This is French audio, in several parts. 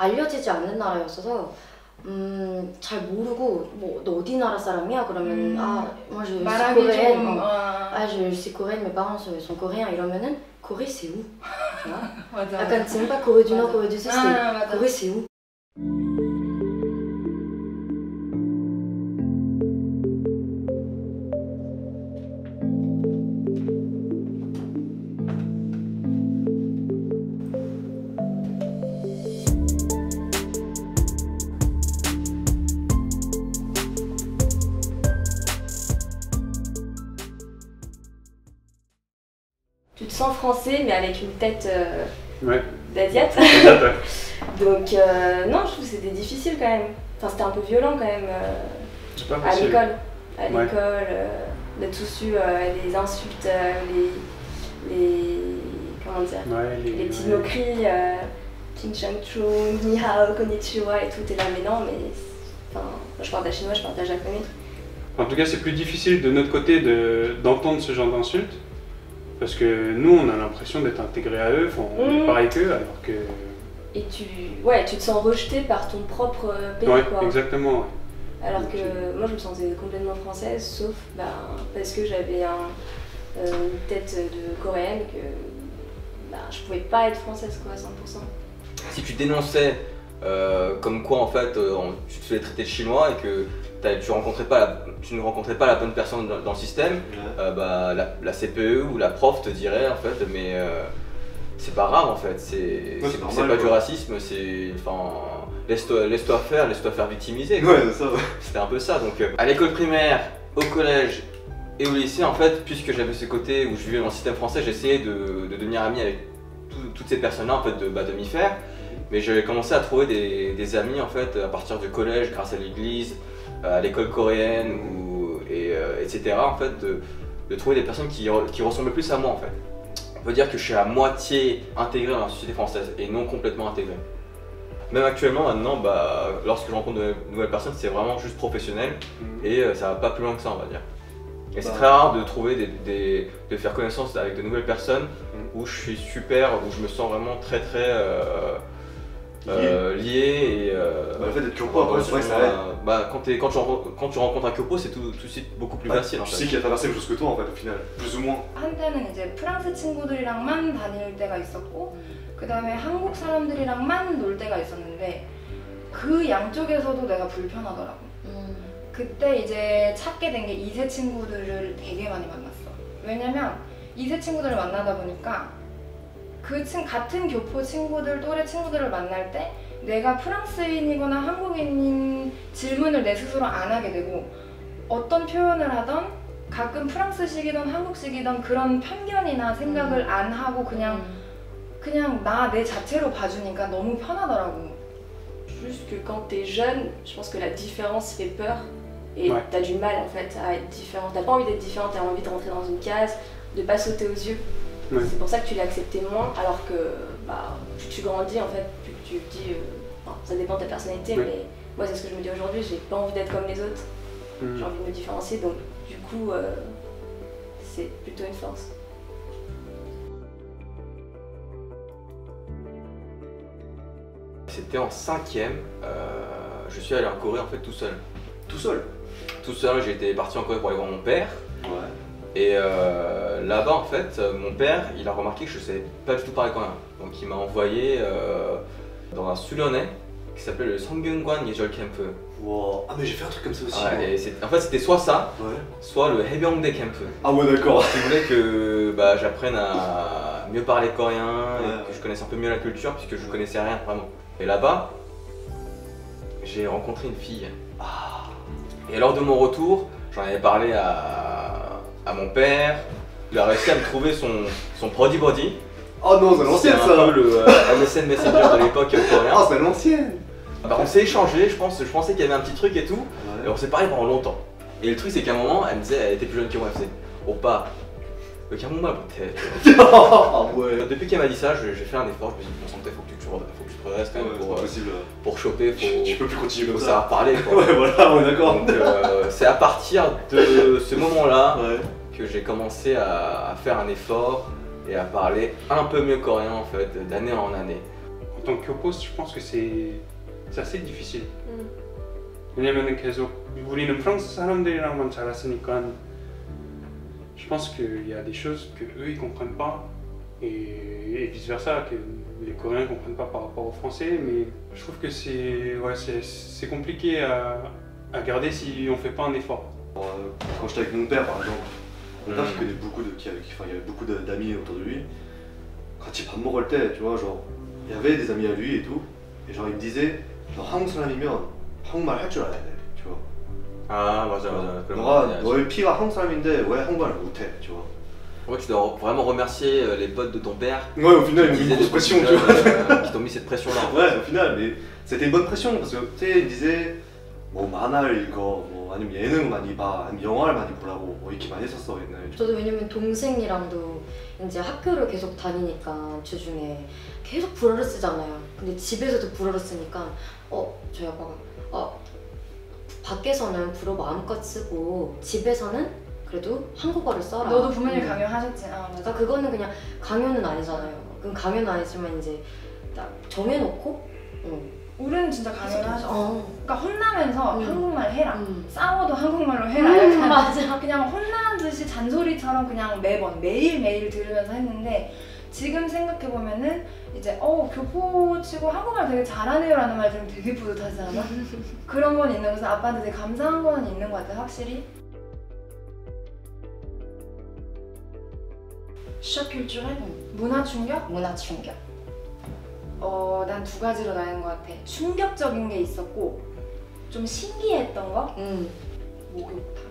알려지지 않는 나라였어서 잘 모르고 뭐 너 어디 나라 사람이야? 그러면 moi je suis coréenne. je suis coréenne, mes parents sont coréens 이러면은 Corée c'est où? tu vois? 맞아. 약간 c'est pas Corée du Nord, Corée du Sud, c'est Corée c'est où? Tu te sens français mais avec une tête d'asiate. Donc non, je trouve que c'était difficile quand même. Enfin c'était un peu violent quand même à l'école. À l'école, on a tous eu les insultes, comment dire, les petits moqueries, King Chang Chung, Ni Hao, Konnichiwa et tout. Et là mais non, mais enfin, je parle chinois, je parle japonais. En tout cas c'est plus difficile de notre côté d'entendre ce genre d'insultes. Parce que nous, on a l'impression d'être intégrés à eux, on est pareil qu'eux, alors que... Et tu te sens rejeté par ton propre pays, quoi. Exactement. Ouais. Alors que moi, je me sentais complètement française, sauf parce que j'avais une tête de coréenne, que je pouvais pas être française, quoi, à 100%. Si tu dénonçais comme quoi, en fait, tu te faisais traiter de chinois et que tu ne rencontrais pas la bonne personne dans le système, la CPE ou la prof te dirait en fait mais c'est pas grave en fait, c'est pas du racisme, c'est laisse-toi faire victimiser. Ouais, c'est ça. C'était un peu ça. Donc à l'école primaire, au collège et au lycée en fait, puisque j'avais ce côté où je vivais dans le système français, j'essayais de devenir ami avec toutes ces personnes-là en fait, de m'y faire. Mais j'avais commencé à trouver des amis en fait à partir du collège grâce à l'église, à l'école coréenne etc. en fait de trouver des personnes qui ressemblent plus à moi en fait. On peut dire que je suis à moitié intégré dans la société française et non complètement intégré. Même actuellement maintenant, lorsque je rencontre de nouvelles personnes, c'est vraiment juste professionnel et ça va pas plus loin que ça on va dire. Et c'est très rare de trouver de faire connaissance avec de nouvelles personnes où je suis super, où je me sens vraiment très lié et le fait d'être Kyopo, c'est vrai que ça aide. quand tu rencontres un Kyopo, c'est tout de suite beaucoup plus facile. Tu sais qu'il a traversé la même chose que toi en fait au final, plus ou moins. 한때는 이제 프랑스 친구들이랑만 다닐 때가 있었고 그 다음에 한국 사람들이랑만 놀 때가 있었는데 그 양쪽에서도 내가 불편하더라고. 그때 이제 찾게 된 게 2세 친구들을 되게 많이 만났어. 왜냐면 2세 친구들을 만나다 보니까 같은 교포 친구들, 또래 친구들을 만날 때 내가 프랑스인이거나 한국인인 질문을 내 스스로 안 하게 되고 어떤 표현을 하던 가끔 프랑스식이든 한국식이든 그런 편견이나 생각을 안 하고 그냥 내 자체로 봐주니까 너무 편하더라고. Juste que quand t'es jeune, je pense que la différence fait peur et t'as du mal en fait à être différent. T'as pas envie d'être différent, t'as envie de rentrer dans une case, de pas sauter aux yeux. C'est pour ça que tu l'as accepté moins, alors que plus tu grandis en fait, plus tu te dis, ça dépend de ta personnalité, mais moi c'est ce que je me dis aujourd'hui, j'ai pas envie d'être comme les autres, j'ai envie de me différencier, donc du coup c'est plutôt une force. C'était en 5e, je suis allé en Corée en fait tout seul. Tout seul? Tout seul, j'étais parti en Corée pour aller voir mon père. Et là-bas en fait, mon père il a remarqué que je savais pas du tout parler coréen. Donc il m'a envoyé dans un Suryonnae qui s'appelait le Songyungwan Yejeol Camp. Wow. Ah mais j'ai fait un truc comme ça aussi. En fait c'était soit ça, soit le Haebyongdae Camp. Ah ouais d'accord. Ils voulaient que j'apprenne à mieux parler coréen et que je connaisse un peu mieux la culture puisque je connaissais rien vraiment. Et là-bas, j'ai rencontré une fille. Et lors de mon retour, j'en avais parlé à mon père. Il a réussi à me trouver son Brody Body. Oh non, c'est l'ancienne ça. C'est un peu le MSN Messenger de l'époque coréen. Oh c'est l'ancienne. On s'est échangé, je pensais qu'il y avait un petit truc et tout. Et on s'est parlé pendant longtemps. Et le truc c'est qu'à un moment, elle me disait, elle était plus jeune que moi, elle faisait Oppa, le Kamuma peut-être. Depuis qu'elle m'a dit ça, j'ai fait un effort, je me suis dit, bon santé, faut que tu te redresses quand même pour choper, tu peux plus continuer comme ça. Faut savoir parler quoi. Ouais voilà, ouais d'accord. Donc c'est à partir de ce moment-là que j'ai commencé à faire un effort et à parler un peu mieux coréen en fait, d'année en année. tant que 교포, je pense que c'est assez difficile. 왜냐면은 계속 우리는 프랑스 사람들이랑만 자랐으니까 je pense qu'il y a des choses que eux ils comprennent pas et vice versa que les Coréens comprennent pas par rapport aux Français, mais je trouve que c'est compliqué à garder si on fait pas un effort. Quand j'étais avec mon père par exemple, mon père qui connaît beaucoup il y avait beaucoup d'amis autour de lui. Quand il 밥 먹을 때, tu vois, genre il y avait des amis à lui et tout, et genre il me disait 너 한국 사람이면 한국말 할 줄 알아야 돼, tu vois. Ah, 맞아. 너가 너의 피가 한국 사람인데 왜 한국말을 못해, tu vois. Ouais, tu dois vraiment remercier les potes de ton père. Ouais, au final, ils m'ont mis une pression, tu vois. Qui t'ont mis cette pression-là. Ouais, au final, mais c'était une bonne pression parce que tu sais, il disait 뭐 만화를 읽어, 뭐 아니면 예능 많이 봐, 아니면 영화를 많이 보라고 뭐 이렇게 많이 했었어 옛날에. 저도 왜냐면 동생이랑도 이제 학교를 계속 다니니까 주중에 계속 불어를 쓰잖아요. 근데 집에서도 불어를 쓰니까 저희 아빠가 밖에서는 불어 마음껏 쓰고 집에서는 그래도 한국어를 써라. 너도 부모님 강요하셨지? 맞아. 그러니까 그거는 그냥 강요는 아니잖아요. 그건 강요는 아니지만 이제 딱 정해놓고 우리는 진짜 강요를 하셨어. 그러니까 혼나면서 음. 한국말 해라. 싸워도 한국말로 해라. 약간 맞아. 그냥 혼나듯이 잔소리처럼 그냥 매번 매일매일 들으면서 했는데 지금 생각해보면은 이제 교포치고 한국말 되게 잘하네요 라는 말 들으면 되게 뿌듯하지 않아? 그런 건 있는 거서 아빠한테 되게 감사한 건 있는 것 같아 확실히. 쇼 culturel? 문화 충격? 문화 충격. 난 두 가지로 나뉘는 것 같아. 충격적인 게 있었고 좀 신기했던 거? 목욕탕.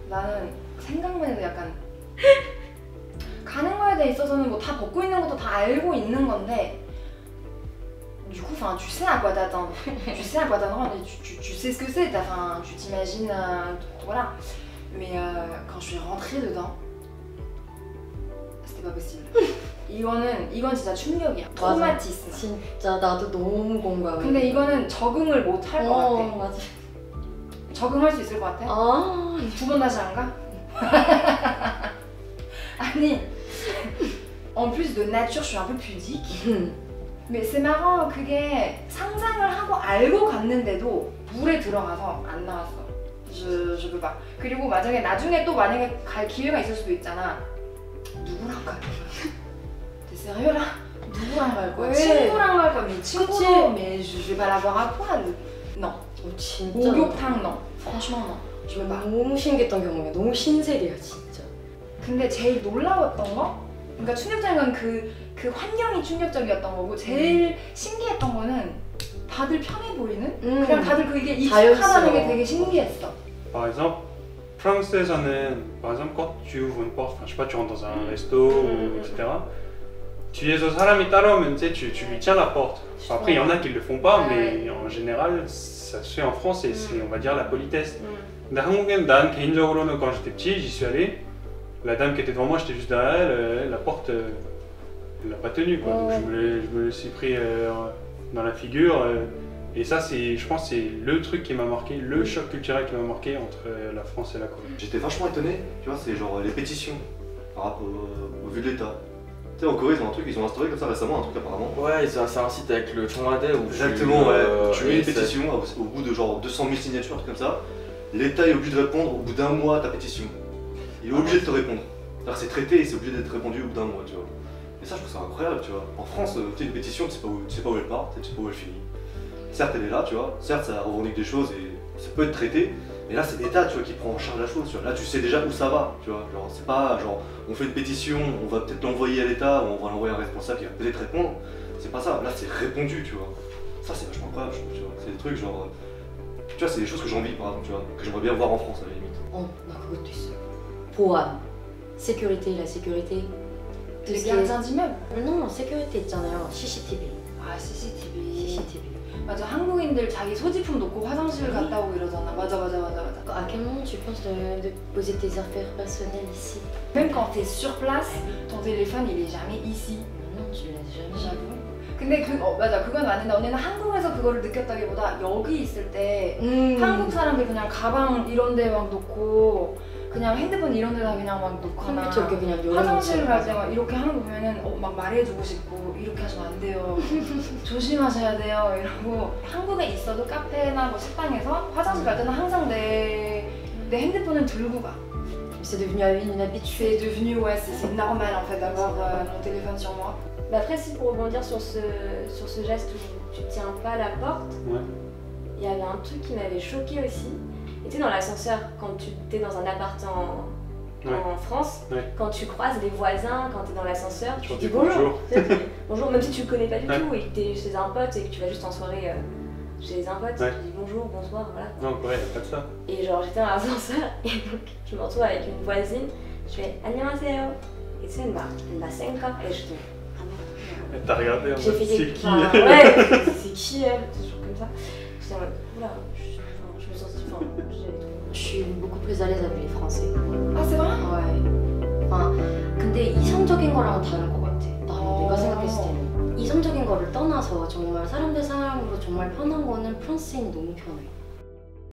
나는 생각만 해도 약간 가는 거에 대해 있어서는 뭐 다 벗고 있는 것도 다 알고 있는 건데 du coup, tu sais à quoi t'attendre. Tu sais à quoi t'attendre, tu sais ce que c'est, tu t'imagines, voilà. Mais quand je suis rentrée dedans, c'était pas possible. 이건 진짜 충격이야. 트라우마티스m. 진짜 나도 너무 공감해. 근데 이거는 적응을 못 할 것 같아. 맞아. 적응할 수 있을 것 같아? 두 번 다시 안 가? 아니, en plus de nature, je suis un peu pudique. Mais c'est marrant, 그게 상상을 하고 알고 갔는데도 물에 들어가서 안 나왔어. je peux pas. 그리고 나중에 또 만약에 갈 기회가 있을 수도 있잖아. 누구랑 갈 거야? T'es sérieux là? 누구랑 갈 거야? 친구랑 갈 거야. 친구도 mais je vais pas l'avoir à poil. Non. 진짜. 목욕탕 non. Franchement non. je peux pas. 너무 신기했던 경험이야. 너무 신세계야 진짜. 근데 제일 놀라웠던 거? 그러니까 충격적인 건 그 환경이 충격적이었던 거고 제일 신기했던 거는 다들 편해 보이는? 그냥 다들 그게 익숙하다는 게 되게 신기했어. Par exemple, 프랑스에서는 par exemple quand tu ouvres une porte, je sais pas, tu rentres dans un resto etc. 뒤에서 사람이 따라오면 tu lui tiens la porte. Après il y en a qui le font pas, mais en général ça se fait en France et c'est on va dire la politesse. 근데 한국엔 난 개인적으로는 quand j'étais petit, j'y suis allé. La dame qui était devant moi, j'étais juste derrière elle, la porte, elle l'a pas tenue quoi. Donc je me suis pris dans la figure. Et ça, je pense, c'est le truc qui m'a marqué, le choc culturel qui m'a marqué entre la France et la Corée. J'étais vachement étonné, tu vois, c'est genre les pétitions par rapport au vu de l'État. Tu sais, en Corée, ils ont instauré comme ça récemment un truc apparemment. Ouais, c'est un site avec le Chongwade où exactement, tu mets une pétition au bout de genre 200 000 signatures, un truc comme ça. L'État est obligé de répondre au bout d'un mois à ta pétition. Il est obligé de te répondre. C'est-à-dire c'est traité et c'est obligé d'être répondu au bout d'un mois, tu vois. Et ça, je trouve ça incroyable, tu vois. En France, tu sais, une pétition, tu sais pas où elle part, tu sais pas où elle finit. Certes, elle est là, tu vois. Certes, ça revendique des choses et ça peut être traité. Mais là, c'est l'État, tu vois, qui prend en charge la chose, tu vois. Là, tu sais déjà où ça va, tu vois. Genre, c'est pas genre, on fait une pétition, on va peut-être l'envoyer à l'État ou on va l'envoyer à un responsable qui va peut-être répondre. C'est pas ça. Là, c'est répondu, tu vois. Ça, c'est vachement incroyable, je trouve, tu vois. C'est des trucs genre. Tu vois, c'est des choses que j'envie, par exemple, tu vois, que j'aimerais bien voir en France à la limite. 나 그것도 있어요. 보안, sécurité, la sécurité. Les gardiens d'immeuble? Non, sécurité 있잖아요. CCTV. CCTV. 맞아, 한국인들 자기 소지품 놓고 화장실 갔다 오고 이러잖아. 맞아. À quel moment tu penses de poser tes affaires personnelles ici? Même quand t'es sur place, ton téléphone il est jamais ici. Non, tu laisses jamais. J'avoue. 근데 맞아, 그건 맞는데 언니는 한국에서 그거를 느꼈다기보다 여기 있을 때 한국 사람들 그냥 가방 이런 데 막 놓고 그냥 핸드폰 이런 데다 그냥 막 놓거나 컴퓨터 이렇게 그냥 화장실을 갈 때 막 이렇게 하는 거 보면은 막 말해주고 싶고 이렇게 하시면 안 돼요. 조심하셔야 돼요 이러고 한국에 있어도 카페나 뭐 식당에서 화장실 갈 때는 항상 내 핸드폰을 들고 가. C'est devenu une habitude. C'est devenu, ouais, c'est normal en fait d'avoir mon téléphone sur moi. Mais après, si pour rebondir sur ce geste où tu tiens pas la porte, il y avait un truc qui m'avait choqué aussi. Et tu sais, dans l'ascenseur, quand tu es dans un appartement en France, quand tu croises les voisins, quand tu es dans l'ascenseur, tu dis bonjour. Bonjour, même si tu le connais pas du tout et que tu es chez un pote et que tu vas juste en soirée chez un pote, tu dis bonjour, bonsoir, voilà. Non, en Corée, il n'y a pas de ça. Et genre, j'étais dans l'ascenseur et donc je me retrouve avec une voisine, je fais 안녕하세요. Et tu sais, elle m'a 5 ans et je dis T'as regardé en mode, c'est qui ouais, c'est qui elle, toujours comme ça. J'étais en mode, oula, je me sentais, Je suis beaucoup plus à l'aise avec les Français. Ah, c'est vrai? Ouais. 근데 이성적인 거랑은 다른 것 같아. 내가 생각했을 때는. 이성적인 거를 떠나서 정말 사람들 사람으로 정말 편한 거는 프랑스인이 너무 편해.